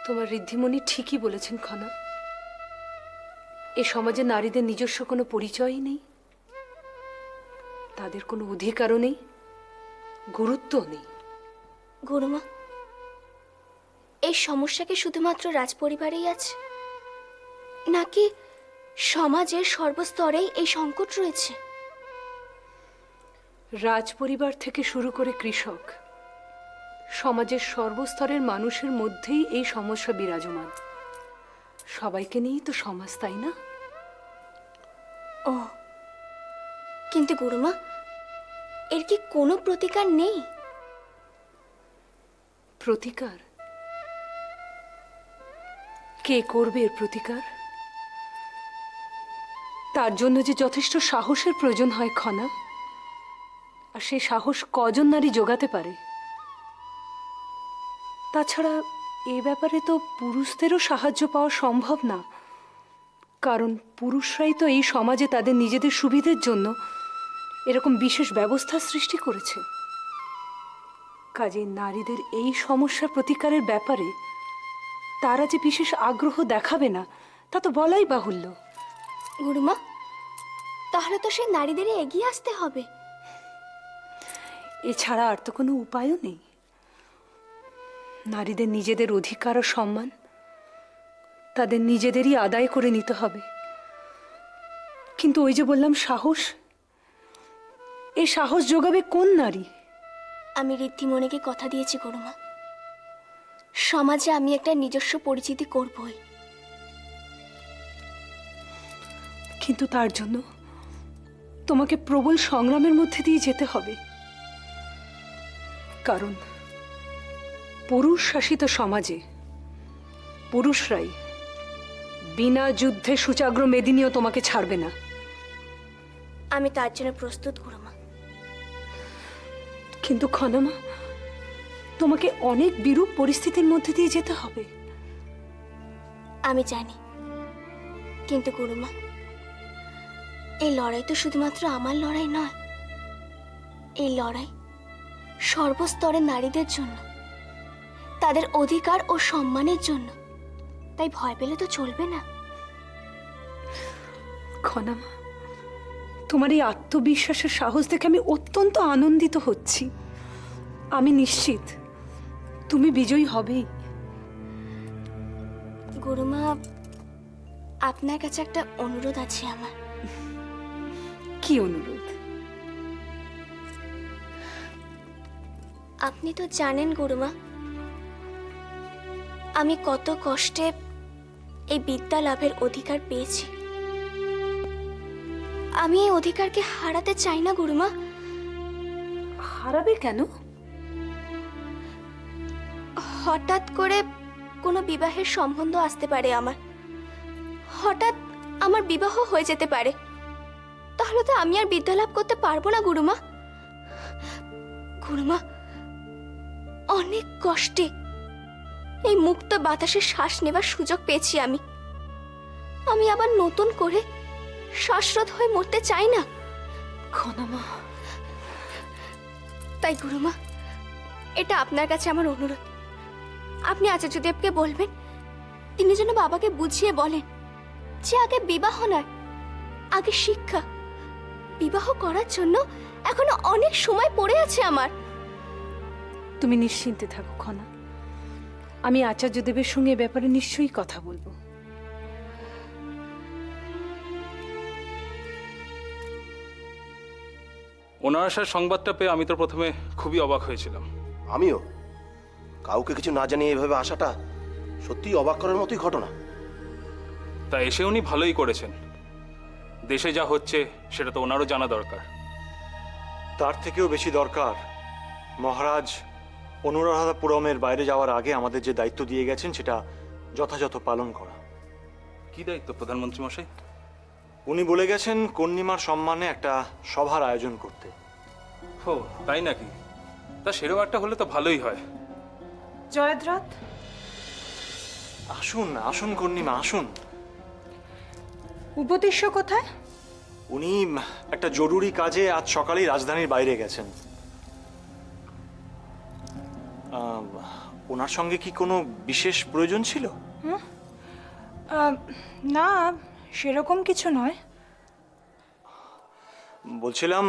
তোমার ঋদ্ধিমণি ঠিকই বলেছেন খনা। এ সমাজে নারীদের নিজস্ব কোনো পরিচয়ই নেই, তাদের কোনো অধিকারও নেই, গুরুত্বও নেই। গুরুমা, এই সমস্যা কি শুধুমাত্র রাজপরিবারেই আছে, নাকি সমাজের সর্বস্তরেই এই সংকট রয়েছে? রাজপরিবার থেকে শুরু করে কৃষক, সমাজের সর্বস্তরের মানুষের মধ্যেই এই সমস্যা বিরাজমান। সবাইকে নিয়েই তো সমাজ, তাই না? ও, কিন্তু গুরুমা, এর কি কোনো প্রতিকার নেই? প্রতিকার? কে করবে এর প্রতিকার? তার জন্য যে যথেষ্ট সাহসের প্রয়োজন হয় খনা, আর সেই সাহস কজন নারী জোগাতে পারে? তাছাড়া এ ব্যাপারে তো পুরুষদেরও সাহায্য পাওয়া সম্ভব না, কারণ পুরুষরাই তো এই সমাজে তাদের নিজেদের সুবিধের জন্য এরকম বিশেষ ব্যবস্থা সৃষ্টি করেছে। কাজেই নারীদের এই সমস্যার প্রতিকারের ব্যাপারে তারা যে বিশেষ আগ্রহ দেখাবে না তা তো বলাই বাহুল্য। গুরুমা, তাহলে তো সেই নারীদেরই এগিয়ে আসতে হবে। এছাড়া আর তো কোনো উপায়ও নেই। নারীদের নিজেদের অধিকার ও সম্মান তাদের নিজেদেরই আদায় করে নিতে হবে। কিন্তু ওই যে বললাম সাহস, এই সাহস যোগাবে কোন নারী? আমি ঋদ্ধিমণিকে কথা দিয়েছি গুরুমা, সমাজে আমি একটা নিজস্ব পরিচিতি করবই। কিন্তু তার জন্য তোমাকে প্রবল সংগ্রামের মধ্যে দিয়ে যেতে হবে, কারণ পুরুষ শাসিত সমাজে পুরুষরাই বিনা যুদ্ধে সুচাগ্র মেদিনীও তোমাকে ছাড়বে না। আমি তার জন্য প্রস্তুত গুরুমা। কিন্তু খনামা, তোমাকে অনেক বিরূপ পরিস্থিতির মধ্যে দিয়ে যেতে হবে। আমি জানি, কিন্তু গুরুমা, এই লড়াই তো শুধুমাত্র আমার লড়াই নয়। এই লড়াই সর্বস্তরের নারীদের জন্য, তাদের অধিকার ও সম্মানের জন্য। তাই ভয় পেলে তো চলবে না। খনামা, তোমার এই আত্মবিশ্বাসের সাহস দেখে আমি অত্যন্ত আনন্দিত হচ্ছি। আমি নিশ্চিত তুমি বিজয়ী হবেই। গুরুমা, আপনার কাছে একটা অনুরোধ আছে আমার। কি অনুরোধ? আপনি তো জানেন গুরুমা, আমি কত কষ্টে এই বিদ্যা লাভের অধিকার পেয়েছি। আমি এই অধিকারকে হারাতে চাই না গুরুমা। হারাবে কেন? হঠাৎ করে কোনো বিবাহের সম্বন্ধ আসতে পারে আমার, হঠাৎ আমার বিবাহ হয়ে যেতে পারে, তাহলে তো আমি আর বিদ্যা লাভ করতে পারবো না গুরুমা। গুরুমা, অনেক কষ্টে এই মুক্ত বাতাসে শ্বাস নেবার সুযোগ পেয়েছি আমি। আমি আবার নতুন করে শ্বাসরোধ হয়ে মরতে চাই না। খনামা, তাই গুরুমা, এটা আপনার কাছে আমার অনুরোধ। আপনি আচার্যদেবকে বলবেন তিনি যেন বাবাকে বুঝিয়ে বলেন যে আগে বিবাহ নয়, আগে শিক্ষা। বিবাহ করার জন্য এখনো অনেক সময় পড়ে আছে আমার। তুমি নিশ্চিন্তে থাকো খনা, আমি আচার্যদেবের সঙ্গে এ ব্যাপারে নিশ্চয়ই কথা বলবো। ওনার আসার সংবাদটা পেয়ে আমি তো প্রথমে খুবই অবাক হয়েছিলাম। আমিও। কাউকে কিছু না জানিয়ে এভাবে আসাটা সত্যিই অবাক করার মতোই ঘটনা। তা এসে উনি ভালোই করেছেন। দেশে যা হচ্ছে সেটা তো ওনারও জানা দরকার। তার থেকেও বেশি দরকার মহারাজ অনুরাধাপুরমের বাইরে যাওয়ার আগে আমাদের যে দায়িত্ব দিয়ে গেছেন সেটা যথাযথ পালন করা। কি দায়িত্ব প্রধানমন্ত্রী মশাই? উনি বলে গেছেন কন্যিমার সম্মানে একটা সভার আয়োজন করতে। ও তাই নাকি? তা সেরকম একটা হলে তো ভালোই হয়। জয়দ্রথ, আসুন আসুন কন্যিমা আসুন। উপদেশ্য কোথায়? উনি একটা জরুরি কাজে আজ সকালেই রাজধানীর বাইরে গেছেন। ওনার সঙ্গে কি কোনো বিশেষ প্রয়োজন ছিল? না, সেরকম কিছু নয়। বলছিলাম,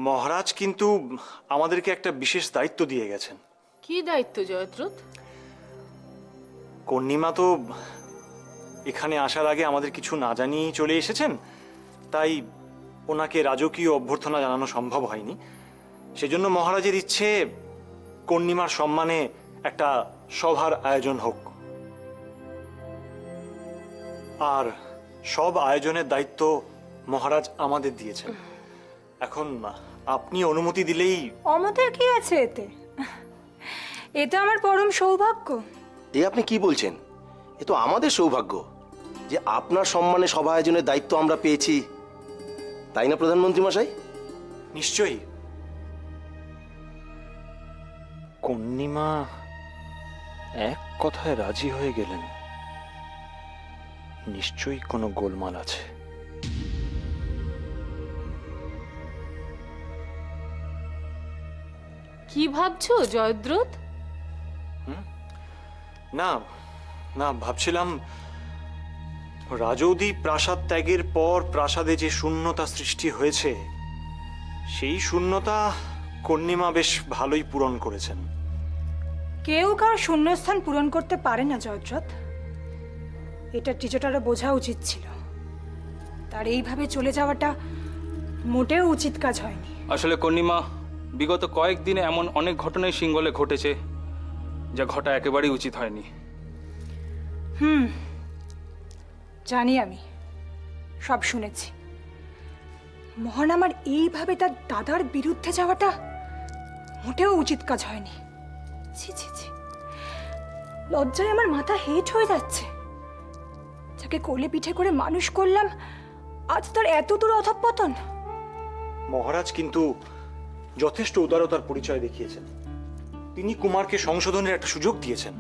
মহারাজ কিন্তু আমাদেরকে একটা বিশেষ দায়িত্ব দিয়ে গেছেন। কি দায়িত্ব জয়দ্রথ? কর্ণিমা তো এখানে আসার আগে আমাদের কিছু না জানিয়েই চলে এসেছেন, তাই ওনাকে রাজকীয় অভ্যর্থনা জানানো সম্ভব হয়নি। সেজন্য মহারাজের ইচ্ছে কর্ণিমার সম্মানে একটা সভার আয়োজন হোক, আর সব আয়োজনের দায়িত্ব মহারাজ আমাদের দিয়েছেন। এখন আপনি অনুমতি দিলেই। অমতের কি আছে এতে? এটা আমার পরম সৌভাগ্য। এ আপনি কি বলছেন? এ তো আমাদের সৌভাগ্য যে আপনার সম্মানে সভা আয়োজনের দায়িত্ব আমরা পেয়েছি, তাই না প্রধানমন্ত্রী মশাই? নিশ্চয়ই। কর্ণিমা এক কথায় রাজি হয়ে গেলেন, নিশ্চয়ই কোনো গোলমাল আছে। কি ভাবছো জয়দ্রথ? না না, ভাবছিলাম রাজৌদি প্রাসাদ ত্যাগের পর প্রাসাদে যে শূন্যতা সৃষ্টি হয়েছে, সেই শূন্যতা কর্ণিমা বেশ ভালোই পূরণ করেছেন। কেউ কার শূন্যস্থান পূরণ করতে পারে না জয়দ্রথ। এটা টিচটারও বোঝা উচিত ছিল। তার এইভাবে চলে যাওয়াটা মোটেও উচিত কাজ হয়নি। আসলে কর্ণিমা, বিগত কয়েকদিনে এমন অনেক ঘটনাই সিঙ্গলে ঘটেছে যা ঘটা একেবারেই উচিত হয়নি। জানি, আমি সব শুনেছি। মোহন আমার এইভাবে তার দাদার বিরুদ্ধে যাওয়াটা মোটেও উচিত কাজ হয়নি। ছি ছি ছি, লজ্জায় আমার মাথা হেট হয়ে যাচ্ছে। যাকে কোলে পিঠে করে মানুষ করলাম, আজ তার এত দূর অধঃপতন। মহারাজ কিন্তু যথেষ্ট উদারতার পরিচয় দেখিয়েছেন। তিনি কুমারকে সংশোধনের একটা সুযোগ দিয়েছেন,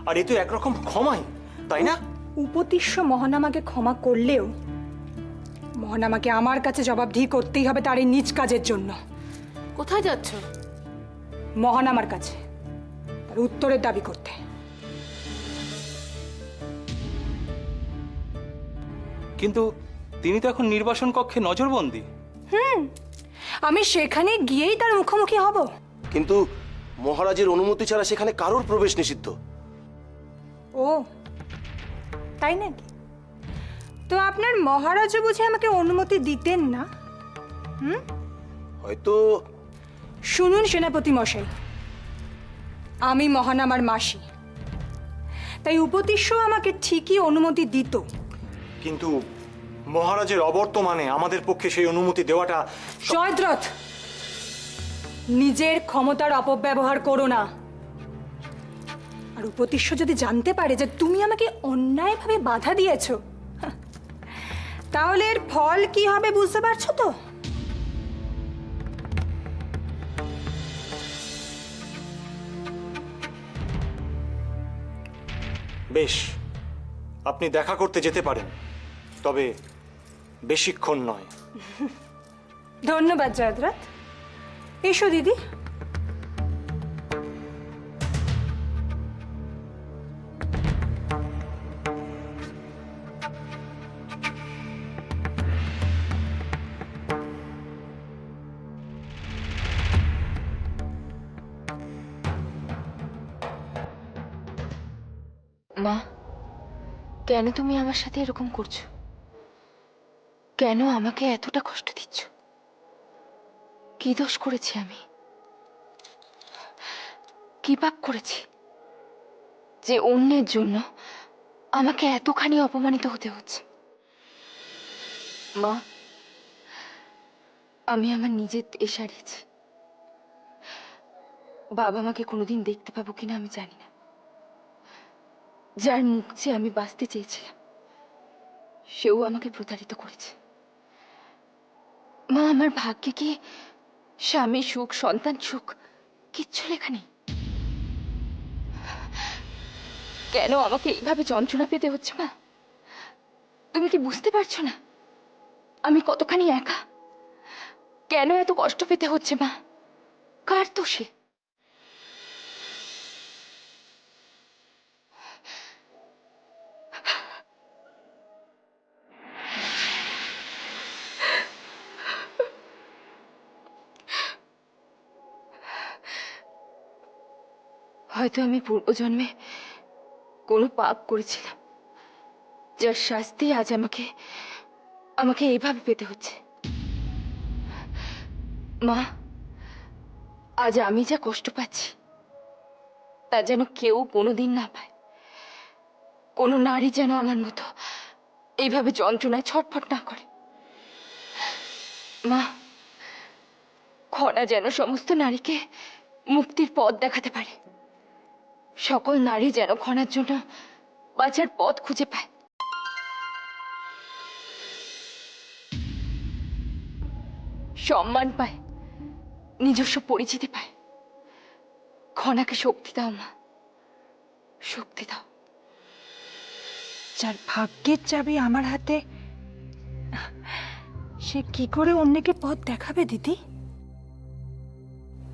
আর এ তো একরকম ক্ষমাই, তাই না? উপতিষ্য মহানামাকে ক্ষমা করলেও মহানামাকে আমার কাছে জবাবদিহি করতেই হবে তার এই নিজ কাজের জন্য। কোথায় যাচ্ছ? মহানামার কাছে তার উত্তরের দাবি করতে। কিন্তু তিনি তো এখন নির্বাসন কক্ষে নজরবন্দি। আমি সেখানে গিয়েই তার মুখোমুখি হব। কিন্তু মহারাজের অনুমতি ছাড়া সেখানে কারোর প্রবেশ নিষিদ্ধ। ও তাই নাকি? তো আপনার মহারাজও বুঝি আমাকে অনুমতি দিতেন না? হয়তো। শুনুন সেনাপতি মশাই, আমি মহানামার মাসি, তাই উপতিষ্য আমাকে ঠিকই অনুমতি দিত। কিন্তু মহারাজের অবর্তমানে আমাদের পক্ষে সেই অনুমতি দেওয়াটা। জয়দ্রথ, নিজের ক্ষমতার অপব্যবহার করো না। আর উপতিষ্য যদি জানতে পারে যে তুমি আমাকে অন্যায়ভাবে বাধা দিয়েছো, তাহলে এর ফল কি হবে বুঝতে পারছো তো? বেশ, আপনি দেখা করতে যেতে পারেন, তবে বেশিক্ষণ নয়। ধন্যবাদ জয়দ্রথ। এসো দিদি। মা, কেন তুমি আমার সাথে এরকম করছো? কেন আমাকে এতটা কষ্ট দিচ্ছ? কি দোষ করেছি আমি? কি পাপ করেছি যে অন্যের জন্য আমাকে এতখানি অপমানিত হতে হচ্ছে? মা, আমি আমার নিজের দেশ হারিয়েছি। বাবা মাকে কোনোদিন দেখতে পাবো কিনা আমি জানি না। যার মুখ চেয়ে আমি বাঁচতে চেয়েছিলাম, সেও আমাকে প্রতারিত করেছে। মা, আমার ভাগ্যে কি স্বামী সুখ, সন্তান সুখ কিচ্ছু লেখা নেই? কেন আমাকে এইভাবে যন্ত্রণা পেতে হচ্ছে মা? তুমি কি বুঝতে পারছো না আমি কতখানি একা? কেন এত কষ্ট পেতে হচ্ছে মা? কার দোষে? হয়তো আমি পূর্বজন্মে কোনো পাপ করেছিলাম, যার শাস্তি আজ আমাকে আমাকে এইভাবে পেতে হচ্ছে। মা, আজ আমি যা কষ্ট পাচ্ছি তা যেন কেউ কোনোদিন না পায়। কোনো নারী যেন আমার মতো এইভাবে যন্ত্রণায় ছটফট না করে। মা, খনা যেন সমস্ত নারীকে মুক্তির পথ দেখাতে পারে। সকল নারী যেন খনার জন্য বাঁচার পথ খুঁজে পায়। সম্মান পায়, নিজস্ব পরিচিতি পায়। খনাকে শক্তি দাও মা, শক্তি দাও। যার ভাগ্যের চাবি আমার হাতে, সে কি করে অন্যকে পথ দেখাবে দিদি?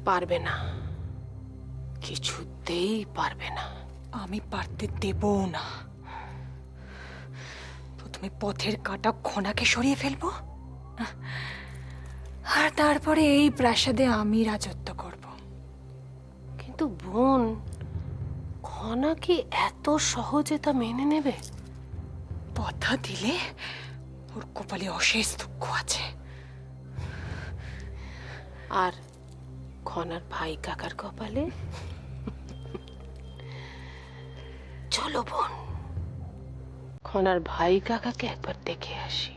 পারবে না, কিছুতেই পারবে না। আমি পারতে দেবও না। প্রথমে পথের কাটা খনাকে সরিয়ে ফেলবো, আর তারপরে এই প্রাসাদে আমি রাজত্ব করব। কিন্তু বোন, খনা কি এত সহজে তা মেনে নেবে? কথা দিলে ওর কপালে অশেষ দুঃখ আছে। আর খনার ভাই কাকার কপালে? চলো বোন, খনার ভাই কাকাকে একবার দেখে আসি।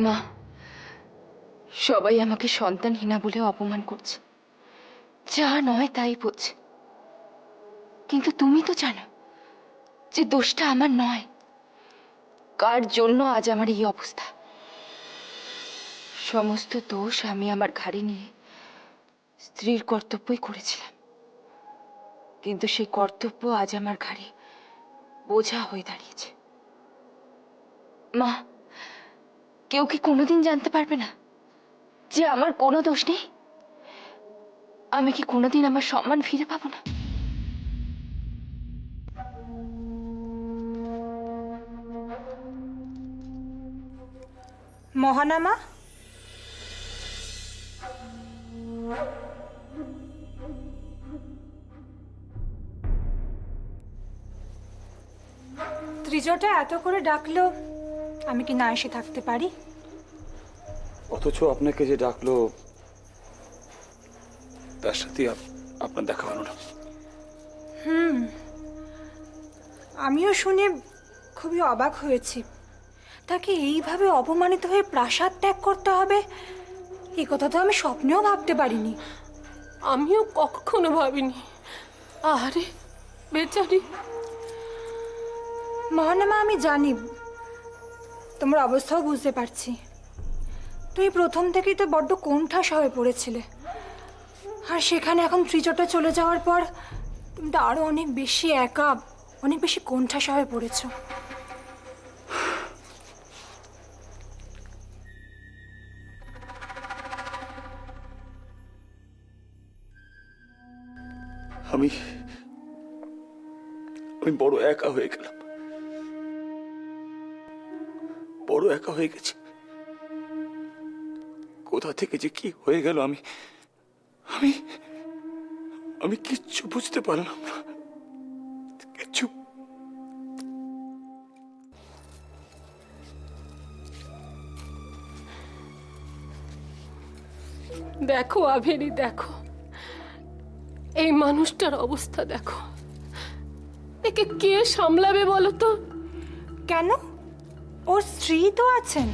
মা, সবাই আমাকে সন্তানহীনা বলে অপমান করছে, যা নয় তাই বলছে। কিন্তু তুমি তো জানো যে দোষটা আমার নয়। কার জন্য আজ আমার এই অবস্থা? সমস্ত দোষ আমি আমার ঘাড়ে নিয়ে স্ত্রীর কর্তব্যই করেছিলাম, কিন্তু সেই কর্তব্য আজ আমার ঘাড়ে বোঝা হয়ে দাঁড়িয়েছে। মা, কেউ কি কোনোদিন জানতে পারবে না যে আমার কোনো দোষ নেই? আমি কি কোনোদিন আমার সম্মান ফিরে পাবো না? মহানামা, ত্রিজটা এত করে ডাকলো, আমি কি না এসে থাকতে পারি? অথচ আপনাকে যে ডাকলো তার সাথে আপনার দেখা হলো না। আমিও শুনে খুবই অবাক হয়েছি। তাকে এইভাবে অপমানিত হয়ে প্রাসাদ ত্যাগ করতে হবে, এই কথা তো আমি স্বপ্নেও ভাবতে পারিনি। আমিও কখনো ভাবিনি। আরে বেচারি। মহানামা, আমি জানি, তোমার অবস্থাও বুঝতে পারছি। তুই প্রথম থেকেই তো বড্ড কোণঠাস হয়ে পড়েছিলে, আর সেখানে এখন ত্রিজটা চলে যাওয়ার পর তুমি তো আরো অনেক বেশি একা, অনেক বেশি কোণঠাস হয়ে পড়েছো। আমি বড় একা হয়ে গেলাম, বড় একা হয়ে গেছি। কোথা থেকে যে কি হয়ে গেল আমি আমি আমি কিচ্ছু বুঝতে পারলাম না, কিচ্ছু। দেখো আভেরি, দেখো এই মানুষটার অবস্থা দেখো। একে কে সামলাবে বলো তো? কেন? ওর স্ত্রী তো আছেন।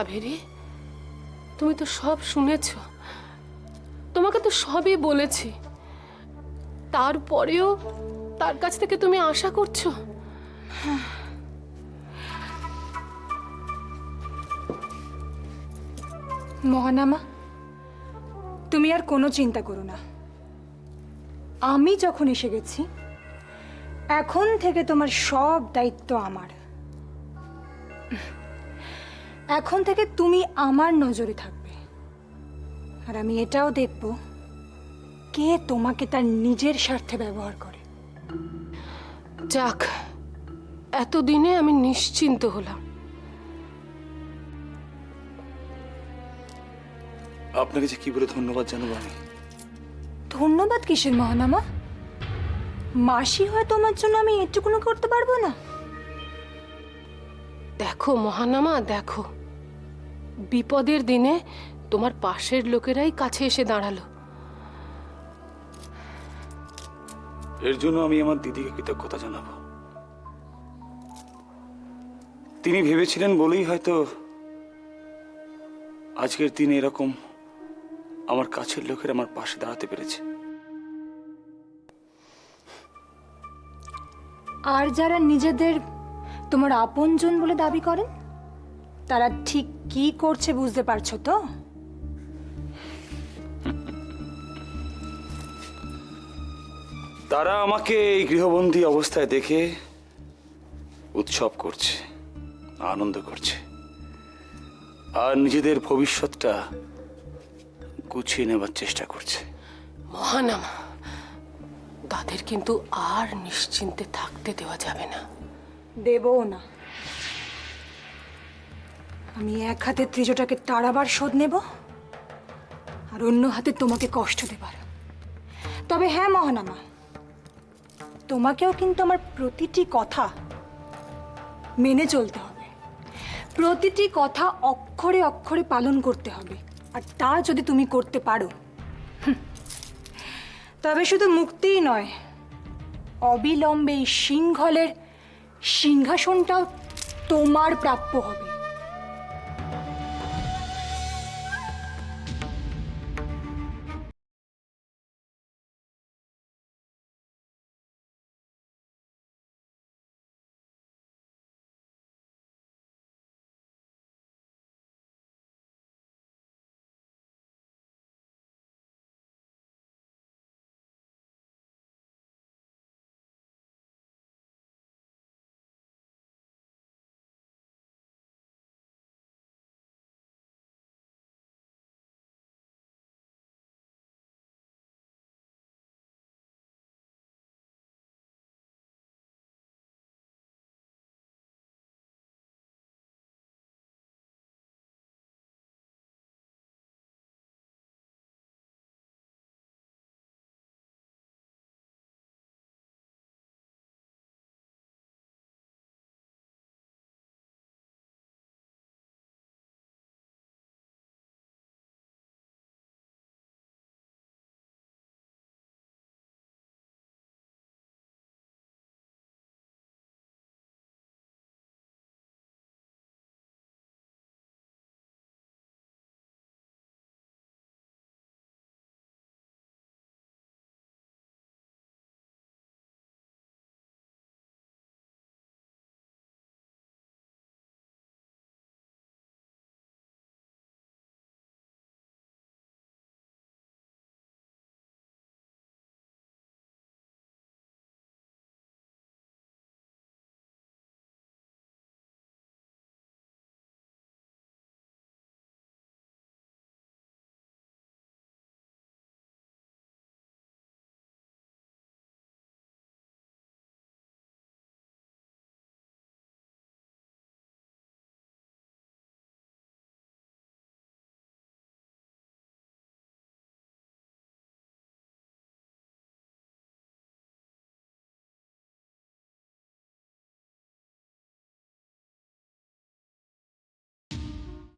আভেরি, তুমি তো সব শুনেছ, তোমাকে তো সবই বলেছি, তারপরেও তার কাছ থেকে তুমি আশা করছো? মহানামা, তুমি আর কোনো চিন্তা করো না। আমি যখন এসে গেছি, এখন থেকে তোমার সব দায়িত্ব আমার। এখন থেকে তুমি আমার নজরে থাকবে, আর আমি এটাও দেখব কে তোমাকে তার নিজের স্বার্থে ব্যবহার করে। যাক, এতদিনে আমি নিশ্চিন্ত হলাম। আপনাকে যে কি বলে ধন্যবাদ জানাবো আমি। ধন্যবাদ কিসের মহানামা? মাসি হয় তোমার জন্য আমি এটুকুনো করতে পারবো না? দেখো মহানামা, দেখো বিপদের দিনে তোমার পাশের লোকেরাই কাছে এসে দাঁড়ালো। এর জন্য আমি আমার দিদিকে কৃতজ্ঞতা জানাবো। তিনি ভেবেছিলেন বলেই হয়তো আজকের দিনে এরকম আমার কাছের লোকের আমার পাশে দাঁড়াতে পেরেছে। আর যারা নিজেদের তোমার আপনজন বলে দাবি করেন, তারা ঠিক কি করছে বুঝতে পারছো তো? তারা আমাকে এই গৃহবন্দী অবস্থায় দেখে উৎসব করছে, আনন্দ করছে, আর নিজেদের ভবিষ্যৎটা গুছিয়ে নেবার চেষ্টা করছে। মহানামা, তাদের কিন্তু আর নিশ্চিন্তে থাকতে দেওয়া যাবে না। দেবও না। আমি এক হাতে ত্রিজটাকে তাড়াবার শোধ নেব, আর অন্য হাতে তোমাকে কষ্ট দেবার। তবে হ্যাঁ মহানামা, তোমাকেও কিন্তু আমার প্রতিটি কথা মেনে চলতে হবে, প্রতিটি কথা অক্ষরে অক্ষরে পালন করতে হবে। আর তা যদি তুমি করতে পারো, তবে শুধু মুক্তিই নয়, অবিলম্বে এই সিংহলের সিংহাসনটাও তোমার প্রাপ্য হবে।